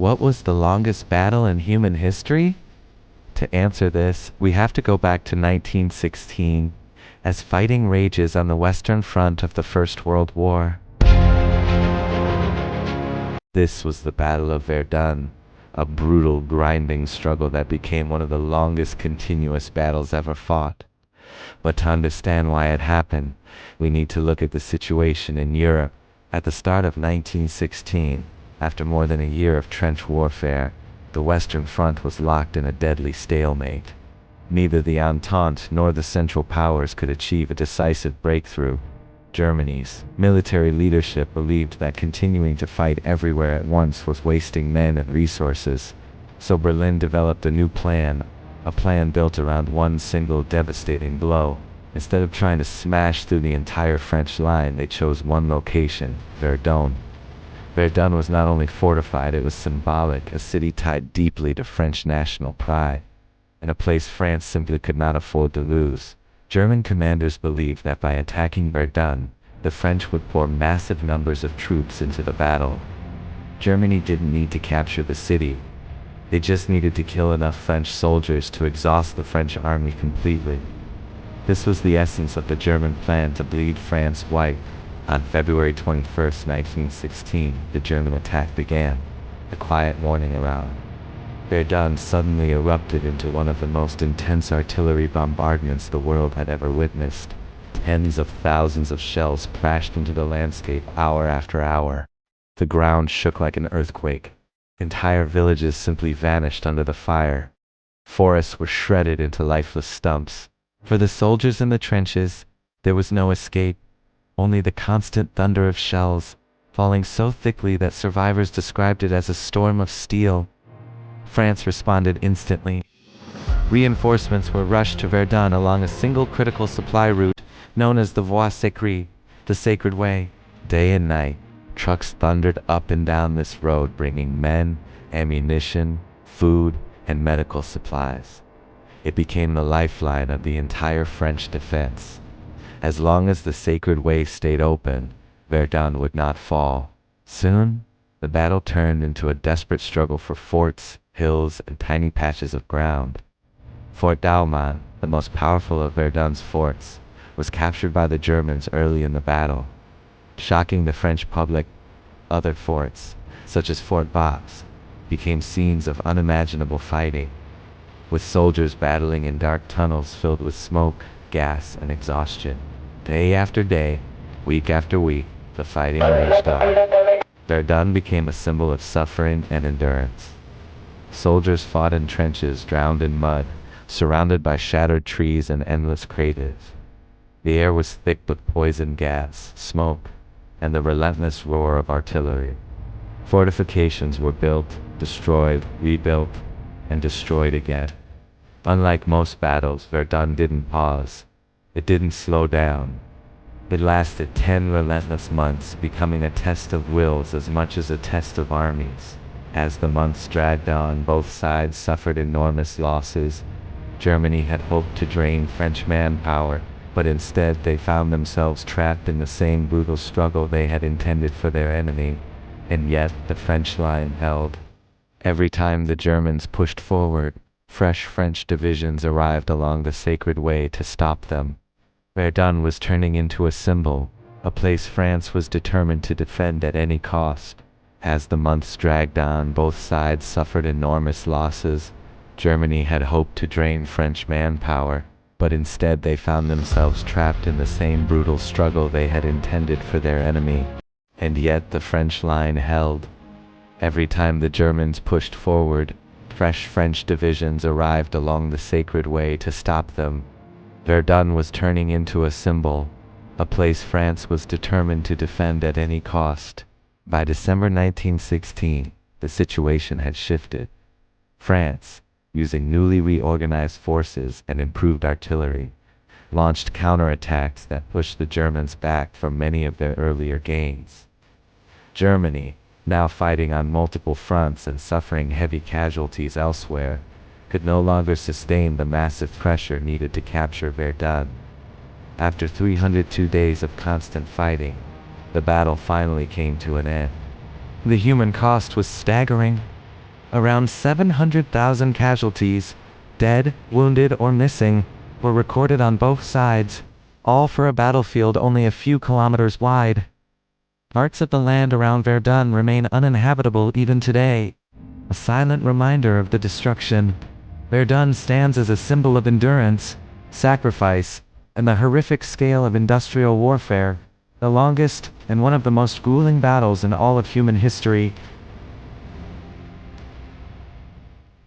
What was the longest battle in human history? To answer this, we have to go back to 1916, as fighting rages on the Western Front of the First World War. This was the Battle of Verdun, a brutal, grinding struggle that became one of the longest continuous battles ever fought. But to understand why it happened, we need to look at the situation in Europe. At the start of 1916, after more than a year of trench warfare, the Western Front was locked in a deadly stalemate. Neither the Entente nor the Central Powers could achieve a decisive breakthrough. Germany's military leadership believed that continuing to fight everywhere at once was wasting men and resources, so Berlin developed a new plan, a plan built around one single devastating blow. Instead of trying to smash through the entire French line, they chose one location, Verdun. Verdun was not only fortified, it was symbolic, a city tied deeply to French national pride, and a place France simply could not afford to lose. German commanders believed that by attacking Verdun, the French would pour massive numbers of troops into the battle. Germany didn't need to capture the city. They just needed to kill enough French soldiers to exhaust the French army completely. This was the essence of the German plan to bleed France white. On February 21, 1916, the German attack began. A quiet morning around Verdun suddenly erupted into one of the most intense artillery bombardments the world had ever witnessed. Tens of thousands of shells crashed into the landscape hour after hour. The ground shook like an earthquake. Entire villages simply vanished under the fire. Forests were shredded into lifeless stumps. For the soldiers in the trenches, there was no escape, only the constant thunder of shells, falling so thickly that survivors described it as a storm of steel. France responded instantly. Reinforcements were rushed to Verdun along a single critical supply route known as the Voie Sacrée, the Sacred Way. Day and night, trucks thundered up and down this road bringing men, ammunition, food, and medical supplies. It became the lifeline of the entire French defense. As long as the Sacred Way stayed open, Verdun would not fall. Soon, the battle turned into a desperate struggle for forts, hills, and tiny patches of ground. Fort Douaumont, the most powerful of Verdun's forts, was captured by the Germans early in the battle. Shocking the French public, other forts, such as Fort Box, became scenes of unimaginable fighting, with soldiers battling in dark tunnels filled with smoke, gas, and exhaustion. Day after day, week after week, the fighting raged on. Verdun became a symbol of suffering and endurance. Soldiers fought in trenches drowned in mud, surrounded by shattered trees and endless craters. The air was thick with poison gas, smoke, and the relentless roar of artillery. Fortifications were built, destroyed, rebuilt, and destroyed again. Unlike most battles, Verdun didn't pause. It didn't slow down. It lasted 10 relentless months, becoming a test of wills as much as a test of armies. As the months dragged on, both sides suffered enormous losses. Germany had hoped to drain French manpower, but instead they found themselves trapped in the same brutal struggle they had intended for their enemy. And yet, the French line held. Every time the Germans pushed forward, fresh French divisions arrived along the Sacred Way to stop them. Verdun was turning into a symbol, a place France was determined to defend at any cost. As the months dragged on, both sides suffered enormous losses. Germany had hoped to drain French manpower, but instead they found themselves trapped in the same brutal struggle they had intended for their enemy. And yet the French line held. Every time the Germans pushed forward, fresh French divisions arrived along the Sacred Way to stop them. Verdun was turning into a symbol, a place France was determined to defend at any cost. By December 1916, the situation had shifted. France, using newly reorganized forces and improved artillery, launched counterattacks that pushed the Germans back from many of their earlier gains. Germany, now fighting on multiple fronts and suffering heavy casualties elsewhere, could no longer sustain the massive pressure needed to capture Verdun. After 302 days of constant fighting, the battle finally came to an end. The human cost was staggering. Around 700,000 casualties, dead, wounded, or missing, were recorded on both sides, all for a battlefield only a few kilometers wide. Parts of the land around Verdun remain uninhabitable even today, a silent reminder of the destruction. Verdun stands as a symbol of endurance, sacrifice, and the horrific scale of industrial warfare, the longest and one of the most grueling battles in all of human history.